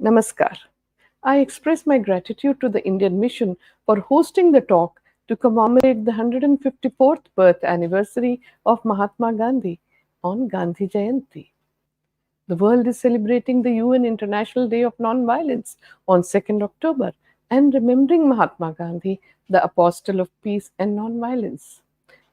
Namaskar. I express my gratitude to the Indian Mission for hosting the talk to commemorate the 154th birth anniversary of Mahatma Gandhi on Gandhi Jayanti. The world is celebrating the UN International Day of Nonviolence on 2nd October and remembering Mahatma Gandhi, the apostle of peace and nonviolence.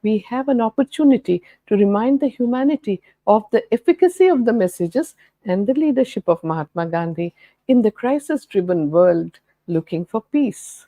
We have an opportunity to remind the humanity of the efficacy of the messages and the leadership of Mahatma Gandhi in the crisis driven world looking for peace.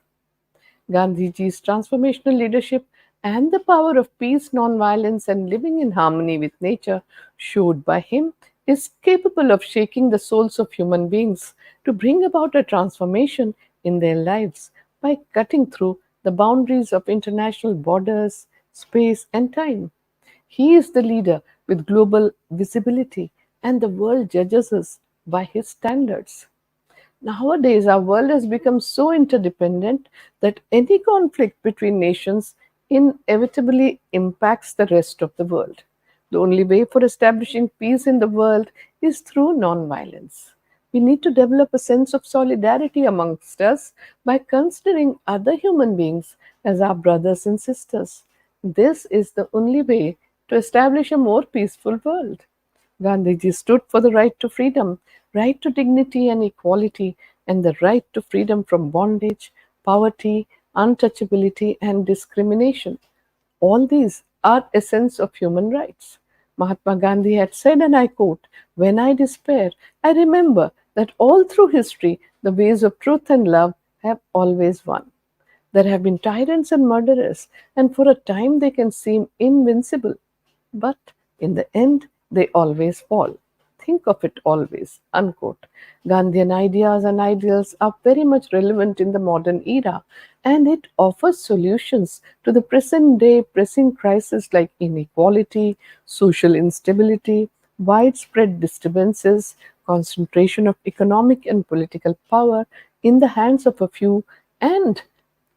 Gandhiji's transformational leadership and the power of peace, nonviolence, and living in harmony with nature, showed by him, is capable of shaking the souls of human beings to bring about a transformation in their lives by cutting through the boundaries of international borders, space, and time. He is the leader with global visibility, and the world judges us by his standards. Nowadays, our world has become so interdependent that any conflict between nations inevitably impacts the rest of the world. The only way for establishing peace in the world is through nonviolence. We need to develop a sense of solidarity amongst us by considering other human beings as our brothers and sisters. This is the only way to establish a more peaceful world. Gandhiji stood for the right to freedom, right to dignity and equality, and the right to freedom from bondage, poverty, untouchability, and discrimination. All these are essence of human rights. Mahatma Gandhi had said, and I quote, "When I despair, I remember that all through history the ways of truth and love have always won. There have been tyrants and murderers, and for a time they can seem invincible. But in the end, they always fall. Think of it always." Unquote. Gandhian ideas and ideals are very much relevant in the modern era, and it offers solutions to the present day pressing crises like inequality, social instability, widespread disturbances, concentration of economic and political power in the hands of a few, and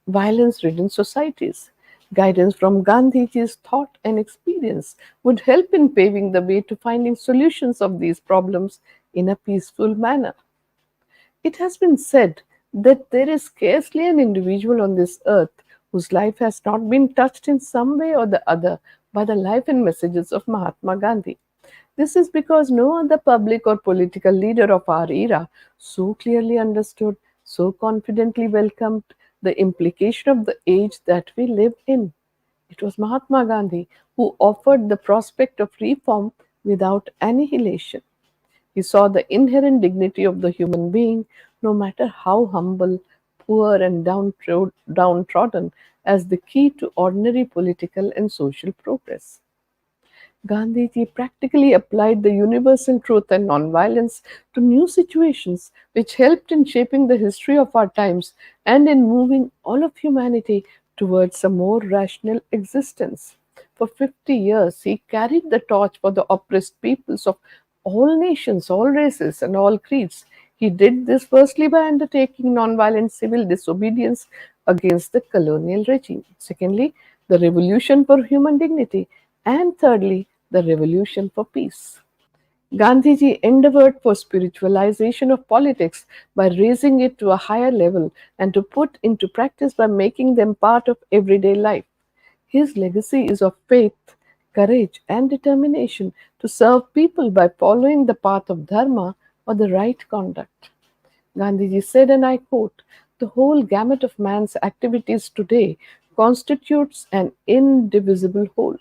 violence ridden societies. Guidance from Gandhiji's thought and experience would help in paving the way to finding solutions of these problems in a peaceful manner. It has been said that there is scarcely an individual on this earth whose life has not been touched in some way or the other by the life and messages of Mahatma Gandhi. This is because no other public or political leader of our era so clearly understood, so confidently welcomed the implication of the age that we live in. It was Mahatma Gandhi who offered the prospect of reform without annihilation. He saw the inherent dignity of the human being, no matter how humble, poor, and downtrodden, as the key to ordinary political and social progress. Gandhiji practically applied the universal truth and nonviolence to new situations, which helped in shaping the history of our times and in moving all of humanity towards a more rational existence. For 50 years, he carried the torch for the oppressed peoples of all nations, all races, and all creeds. He did this firstly by undertaking nonviolent civil disobedience against the colonial regime. Secondly, the revolution for human dignity. And thirdly, the revolution for peace. Gandhiji endeavored for spiritualization of politics by raising it to a higher level and to put into practice by making them part of everyday life. His legacy is of faith, courage, and determination to serve people by following the path of dharma or the right conduct. Gandhiji said, and I quote, "The whole gamut of man's activities today constitutes an indivisible whole.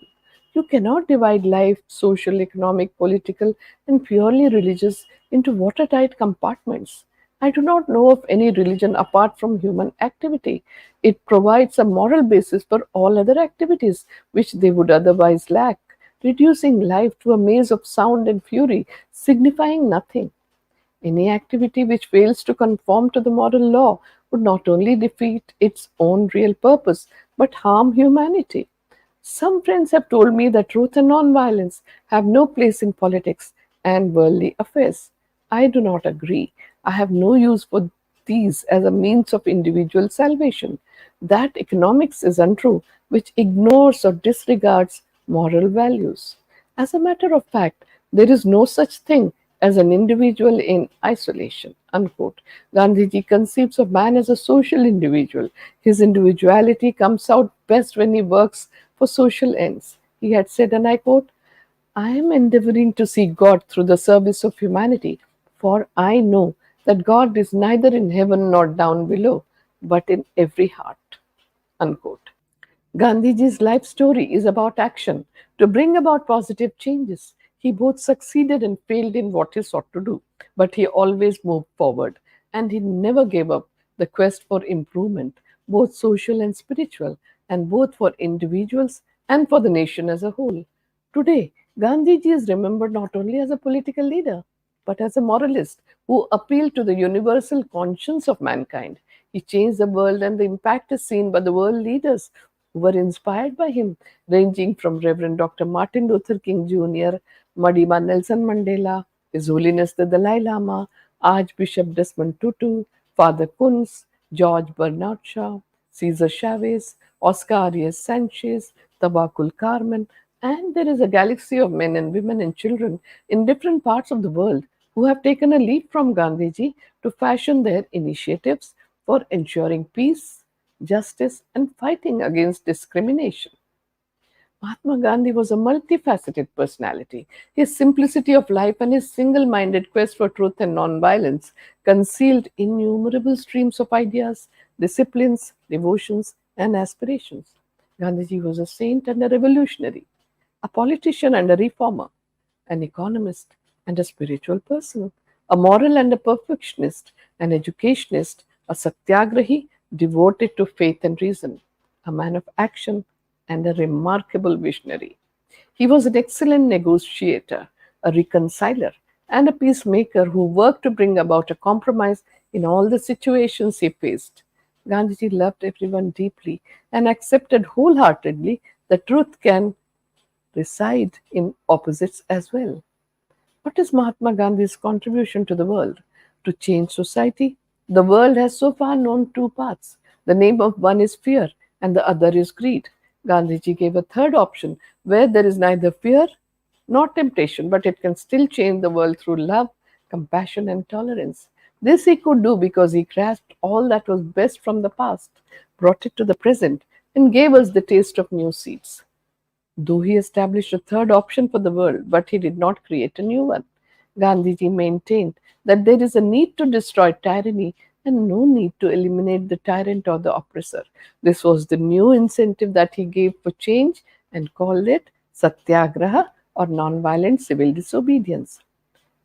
You cannot divide life, social, economic, political, and purely religious, into watertight compartments. I do not know of any religion apart from human activity. It provides a moral basis for all other activities which they would otherwise lack, reducing life to a maze of sound and fury, signifying nothing. Any activity which fails to conform to the moral law would not only defeat its own real purpose, but harm humanity. Some friends have told me that truth and nonviolence have no place in politics and worldly affairs. I do not agree. I have no use for these as a means of individual salvation. That economics is untrue, which ignores or disregards moral values. As a matter of fact, there is no such thing as an individual in isolation. Unquote. Gandhiji conceives of man as a social individual. His individuality comes out best when he works for social ends. He had said, and I quote, I am endeavoring to see God through the service of humanity, for I know that God is neither in heaven nor down below, but in every heart. Unquote. Gandhiji's life story is about action to bring about positive changes. He both succeeded and failed in what he sought to do, but he always moved forward and he never gave up the quest for improvement, both social and spiritual, and both for individuals and for the nation as a whole. Today, Gandhiji is remembered not only as a political leader, but as a moralist who appealed to the universal conscience of mankind. He changed the world, and the impact is seen by the world leaders who were inspired by him, ranging from Reverend Dr. Martin Luther King Jr., Madima Nelson Mandela, His Holiness the Dalai Lama, Archbishop Desmond Tutu, Father Kunz, George Bernard Shaw, Cesar Chavez, Oscar Arias Sanchez, Tabakul Carmen, and there is a galaxy of men and women and children in different parts of the world who have taken a leap from Gandhiji to fashion their initiatives for ensuring peace, justice, and fighting against discrimination. Mahatma Gandhi was a multifaceted personality. His simplicity of life and his single minded quest for truth and nonviolence concealed innumerable streams of ideas, disciplines, devotions, and aspirations. Gandhiji was a saint and a revolutionary, a politician and a reformer, an economist and a spiritual person, a moral and a perfectionist, an educationist, a satyagrahi devoted to faith and reason, a man of action and a remarkable visionary. He was an excellent negotiator, a reconciler, and a peacemaker who worked to bring about a compromise in all the situations he faced. Gandhiji loved everyone deeply and accepted wholeheartedly that truth can reside in opposites as well. What is Mahatma Gandhi's contribution to the world? To change society? The world has so far known two paths. The name of one is fear, and the other is greed. Gandhiji gave a third option where there is neither fear nor temptation, but it can still change the world through love, compassion, and tolerance. This he could do because he grasped all that was best from the past, brought it to the present, and gave us the taste of new seeds. Though he established a third option for the world, but he did not create a new one. Gandhiji maintained that there is a need to destroy tyranny and no need to eliminate the tyrant or the oppressor. This was the new incentive that he gave for change and called it satyagraha or nonviolent civil disobedience.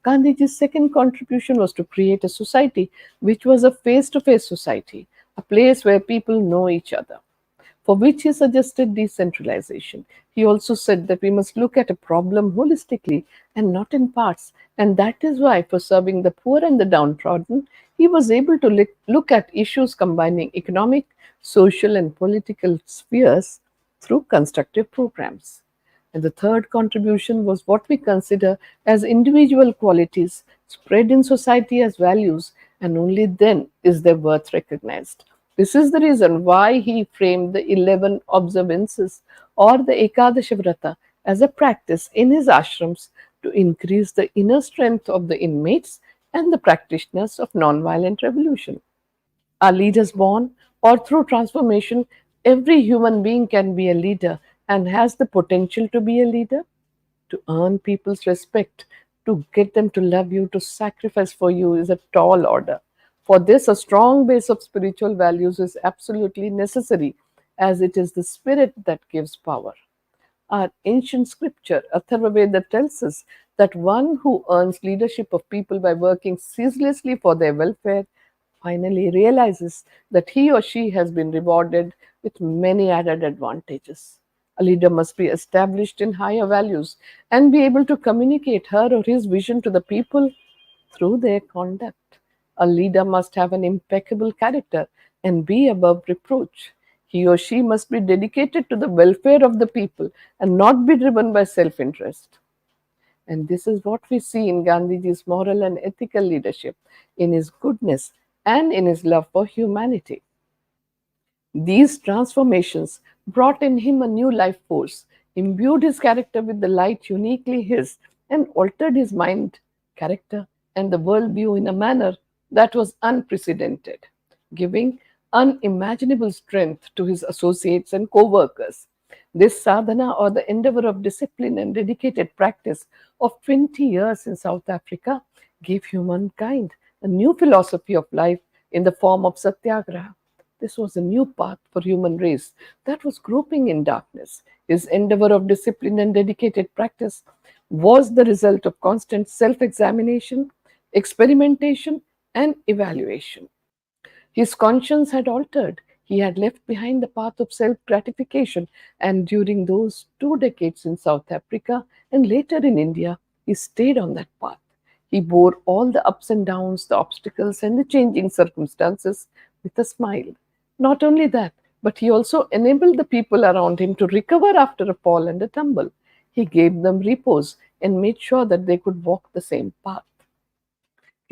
Gandhiji's second contribution was to create a society which was a face to face society, a place where people know each other, for which he suggested decentralization. He also said that we must look at a problem holistically and not in parts, and that is why, for serving the poor and the downtrodden, he was able to look at issues combining economic, social, and political spheres through constructive programs. And the third contribution was what we consider as individual qualities spread in society as values, and only then is their worth recognized. This is the reason why he framed the 11 observances or the Ekadasha Vrata as a practice in his ashrams to increase the inner strength of the inmates and the practitioners of nonviolent revolution. Are leaders born or through transformation? Every human being can be a leader and has the potential to be a leader, to earn people's respect, to get them to love you, to sacrifice for you is a tall order. For this, a strong base of spiritual values is absolutely necessary, as it is the spirit that gives power. Our ancient scripture, Atharvaveda, tells us that one who earns leadership of people by working ceaselessly for their welfare finally realizes that he or she has been rewarded with many added advantages. A leader must be established in higher values and be able to communicate her or his vision to the people through their conduct. A leader must have an impeccable character and be above reproach. He or she must be dedicated to the welfare of the people and not be driven by self interest. And this is what we see in Gandhiji's moral and ethical leadership, in his goodness, and in his love for humanity. These transformations brought in him a new life force, imbued his character with the light uniquely his, and altered his mind character, and the worldview in a manner that was unprecedented, giving unimaginable strength to his associates and co workers. This sadhana, or the endeavor of discipline and dedicated practice of 20 years in South Africa, gave humankind a new philosophy of life in the form of satyagraha. This was a new path for human race that was groping in darkness. His endeavor of discipline and dedicated practice was the result of constant self-examination, experimentation, and evaluation. His conscience had altered. He had left behind the path of self gratification, and during those 2 decades in South Africa and later in India, he stayed on that path. He bore all the ups and downs, the obstacles, and the changing circumstances with a smile. Not only that, but he also enabled the people around him to recover after a fall and a tumble. He gave them repose and made sure that they could walk the same path.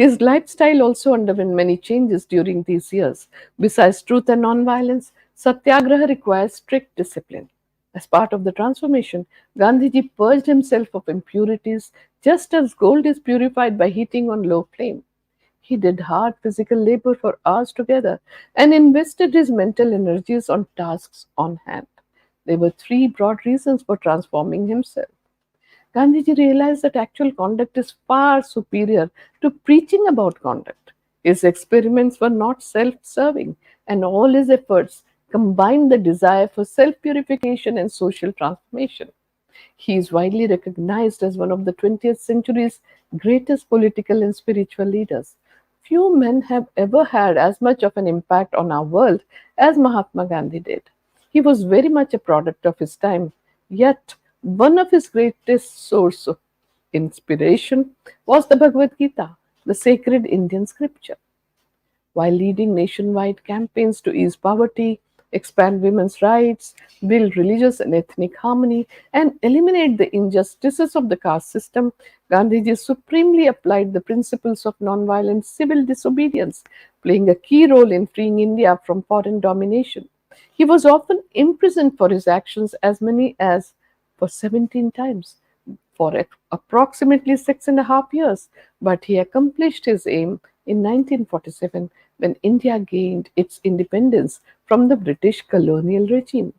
His lifestyle also underwent many changes during these years. Besides truth and nonviolence, satyagraha requires strict discipline. As part of the transformation, Gandhiji purged himself of impurities just as gold is purified by heating on low flame. He did hard physical labor for hours together and invested his mental energies on tasks on hand. There were three broad reasons for transforming himself. Gandhiji realized that actual conduct is far superior to preaching about conduct. His experiments were not self serving, and all his efforts combined the desire for self purification and social transformation. He is widely recognized as one of the 20th century's greatest political and spiritual leaders. Few men have ever had as much of an impact on our world as Mahatma Gandhi did. He was very much a product of his time, yet one of his greatest sources of inspiration was the Bhagavad Gita, the sacred Indian scripture. While leading nationwide campaigns to ease poverty, expand women's rights, build religious and ethnic harmony, and eliminate the injustices of the caste system, Gandhiji supremely applied the principles of nonviolent civil disobedience, playing a key role in freeing India from foreign domination. He was often imprisoned for his actions as many as for 17 times for approximately 6.5 years, but he accomplished his aim in 1947 when India gained its independence from the British colonial regime.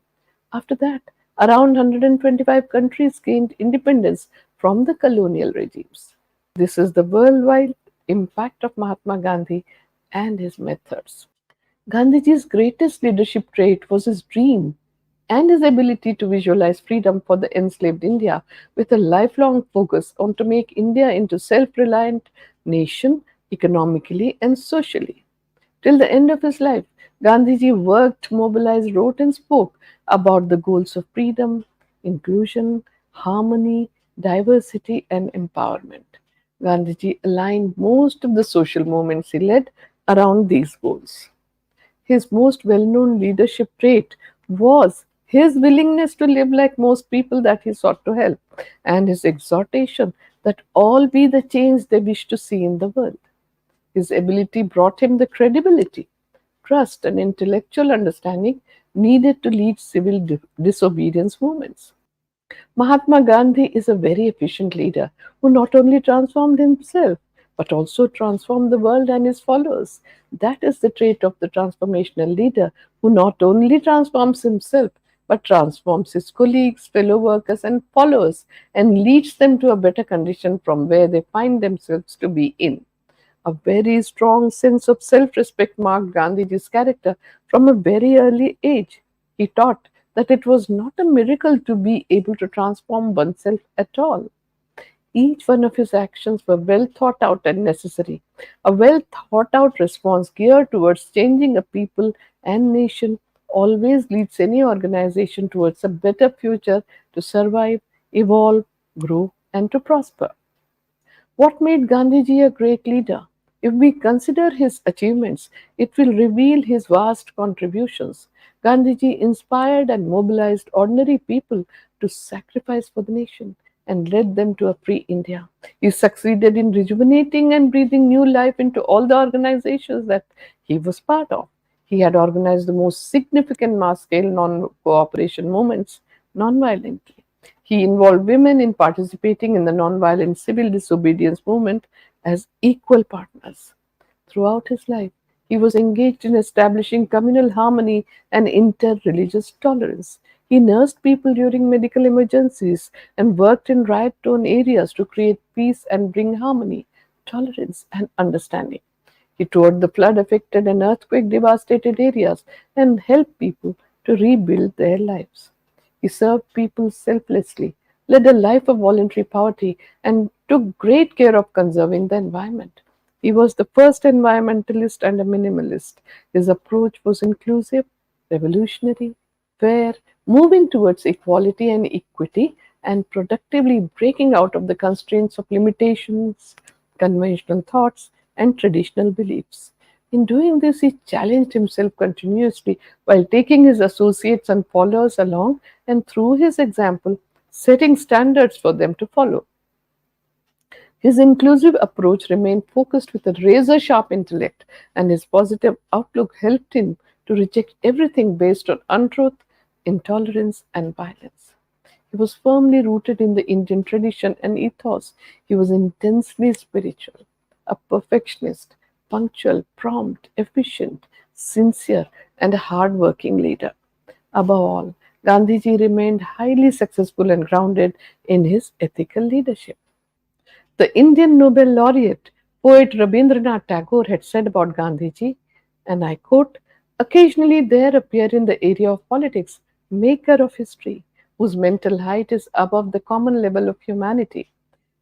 After that, around 125 countries gained independence from the colonial regimes. This is the worldwide impact of Mahatma Gandhi and his methods. Gandhiji's greatest leadership trait was his dream and his ability to visualize freedom for the enslaved India with a lifelong focus on to make India into self-reliant nation economically and socially. Till the end of his life, Gandhiji worked, mobilized, wrote, and spoke about the goals of freedom, inclusion, harmony, diversity, and empowerment. Gandhiji aligned most of the social movements he led around these goals. His most well known leadership trait was his willingness to live like most people that he sought to help, and his exhortation that all be the change they wish to see in the world. His ability brought him the credibility, trust, and intellectual understanding needed to lead civil disobedience movements. Mahatma Gandhi is a very efficient leader who not only transformed himself but also transformed the world and his followers. That is the trait of the transformational leader who not only transforms himself but transforms his colleagues, fellow workers, and followers and leads them to a better condition from where they find themselves to be in. A very strong sense of self respect marked Gandhiji's character from a very early age. He taught that it was not a miracle to be able to transform oneself at all. Each one of his actions were well thought out and necessary. A well thought out response geared towards changing a people and nation always leads any organization towards a better future to survive, evolve, grow, and to prosper. What made Gandhiji a great leader? If we consider his achievements, it will reveal his vast contributions. Gandhiji inspired and mobilized ordinary people to sacrifice for the nation and led them to a free India. He succeeded in rejuvenating and breathing new life into all the organizations that he was part of. He had organized the most significant mass scale non cooperation movements non violently. He involved women in participating in the nonviolent civil disobedience movement as equal partners. Throughout his life, he was engaged in establishing communal harmony and inter-religious tolerance. He nursed people during medical emergencies and worked in riot-torn areas to create peace and bring harmony, tolerance, and understanding. He toured the flood affected and earthquake devastated areas and helped people to rebuild their lives. He served people selflessly, led a life of voluntary poverty, and took great care of conserving the environment. He was the first environmentalist and a minimalist. His approach was inclusive, revolutionary, fair, moving towards equality and equity, and productively breaking out of the constraints of limitations, conventional thoughts, and traditional beliefs. In doing this, he challenged himself continuously while taking his associates and followers along and, through his example, setting standards for them to follow. His inclusive approach remained focused with a razor sharp intellect, and his positive outlook helped him to reject everything based on untruth, intolerance, and violence. He was firmly rooted in the Indian tradition and ethos. He was intensely spiritual, a perfectionist, punctual, prompt, efficient, sincere, and a hard working leader. Above all, Gandhiji remained highly successful and grounded in his ethical leadership. The Indian Nobel laureate, poet Rabindranath Tagore, had said about Gandhiji, and I quote, occasionally there appear in the area of politics maker of history, whose mental height is above the common level of humanity.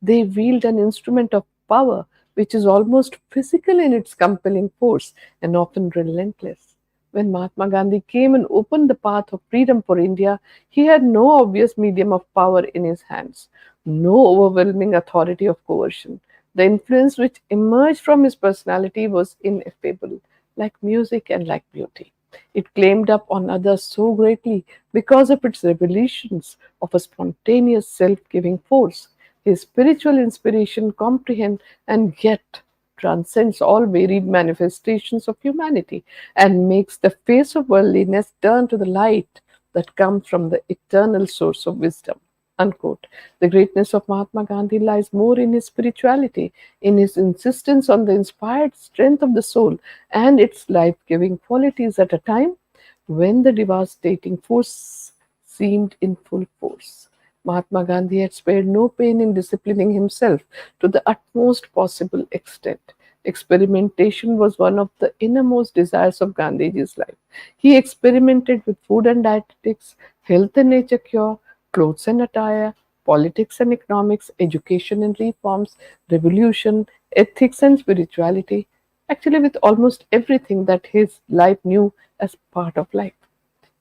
They wield an instrument of power which is almost physical in its compelling force and often relentless. When Mahatma Gandhi came and opened the path of freedom for India, he had no obvious medium of power in his hands, no overwhelming authority of coercion. The influence which emerged from his personality was ineffable, like music and like beauty. It claimed up on others so greatly because of its revelations of a spontaneous self giving force. His spiritual inspiration comprehends and yet transcends all varied manifestations of humanity and makes the face of worldliness turn to the light that comes from the eternal source of wisdom. Unquote. The greatness of Mahatma Gandhi lies more in his spirituality, in his insistence on the inspired strength of the soul and its life giving qualities at a time when the devastating force seemed in full force. Mahatma Gandhi had spared no pain in disciplining himself to the utmost possible extent. Experimentation was one of the innermost desires of Gandhiji's life. He experimented with food and dietetics, health and nature cure, clothes and attire, politics and economics, education and reforms, revolution, ethics and spirituality, actually, with almost everything that his life knew as part of life.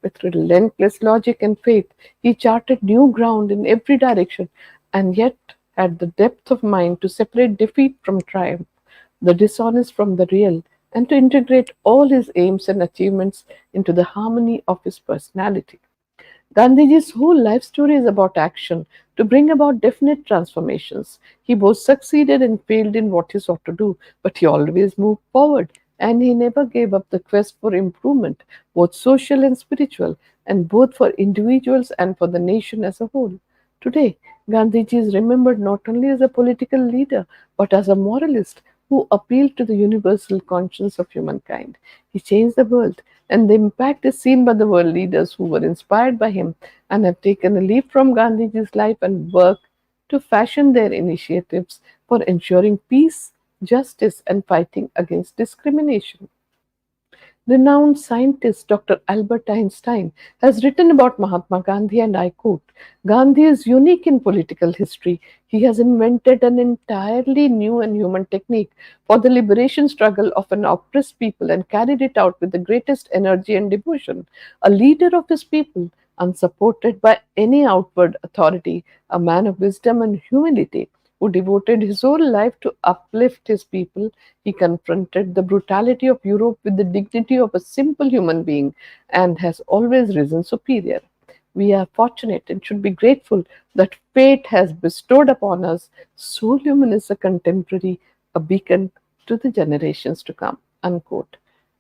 With relentless logic and faith, he charted new ground in every direction and yet had the depth of mind to separate defeat from triumph, the dishonest from the real, and to integrate all his aims and achievements into the harmony of his personality. Gandhiji's whole life story is about action to bring about definite transformations. He both succeeded and failed in what he sought to do, but he always moved forward and he never gave up the quest for improvement, both social and spiritual, and both for individuals and for the nation as a whole. Today, Gandhiji is remembered not only as a political leader but as a moralist who appealed to the universal conscience of humankind. He changed the world, and the impact is seen by the world leaders who were inspired by him and have taken a leaf from Gandhiji's life and work to fashion their initiatives for ensuring peace, justice, and fighting against discrimination. Renowned scientist Dr. Albert Einstein has written about Mahatma Gandhi, and I quote, Gandhi is unique in political history. He has invented an entirely new and human technique for the liberation struggle of an oppressed people and carried it out with the greatest energy and devotion. A leader of his people, unsupported by any outward authority, a man of wisdom and humility who devoted his whole life to uplift his people. He confronted the brutality of Europe with the dignity of a simple human being and has always risen superior. We are fortunate and should be grateful that fate has bestowed upon us so luminous a contemporary, a beacon to the generations to come. Unquote.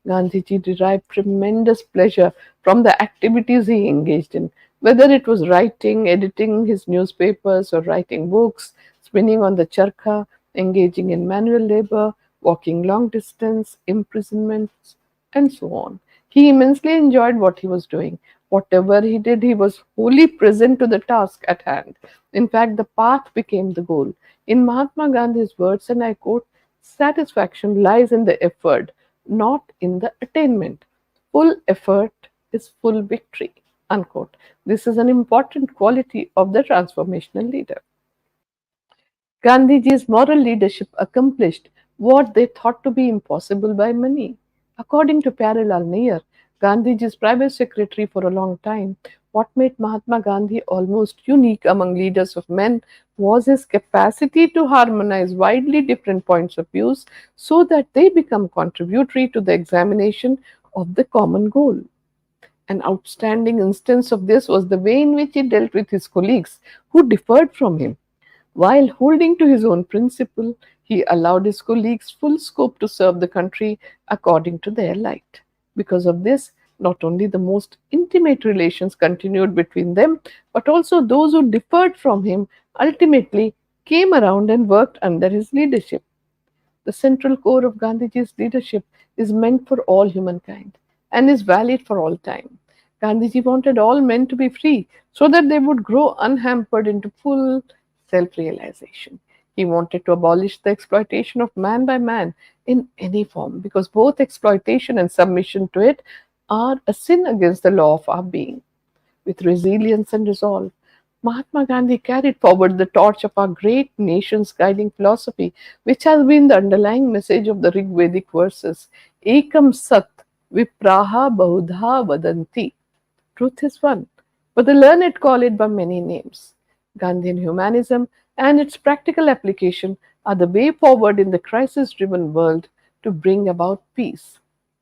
Gandhiji derived tremendous pleasure from the activities he engaged in. Whether it was writing, editing his newspapers, or writing books, spinning on the charkha, engaging in manual labor, walking long distance, imprisonments, and so on. He immensely enjoyed what he was doing. Whatever he did, he was wholly present to the task at hand. In fact, the path became the goal. In Mahatma Gandhi's words, and I quote, satisfaction lies in the effort, not in the attainment. Full effort is full victory. Unquote. This is an important quality of the transformational leader. Gandhiji's moral leadership accomplished what they thought to be impossible by many. According to Pyarelal Nair, Gandhiji's private secretary for a long time, what made Mahatma Gandhi almost unique among leaders of men was his capacity to harmonize widely different points of views so that they become contributory to the examination of the common goal. An outstanding instance of this was the way in which he dealt with his colleagues who differed from him. While holding to his own principle, he allowed his colleagues full scope to serve the country according to their light. Because of this, not only the most intimate relations continued between them, but also those who differed from him ultimately came around and worked under his leadership. The central core of Gandhiji's leadership is meant for all humankind and is valid for all time. Gandhiji wanted all men to be free so that they would grow unhampered into full self realization. He wanted to abolish the exploitation of man by man in any form because both exploitation and submission to it are a sin against the law of our being. With resilience and resolve, Mahatma Gandhi carried forward the torch of our great nation's guiding philosophy, which has been the underlying message of the Rig Vedic verses. Ekam Sat Vipraha Bahudha Vadanti. Truth is one, but the learned call it by many names. Gandhian humanism and its practical application are the way forward in the crisis driven world to bring about peace.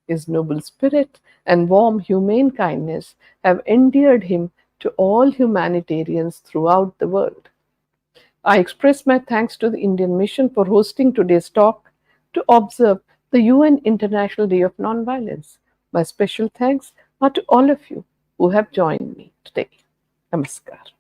His noble spirit and warm humane kindness have endeared him to all humanitarians throughout the world. I express my thanks to the Indian Mission for hosting today's talk to observe the UN International Day of Nonviolence. My special thanks are to all of you who have joined me today. Namaskar.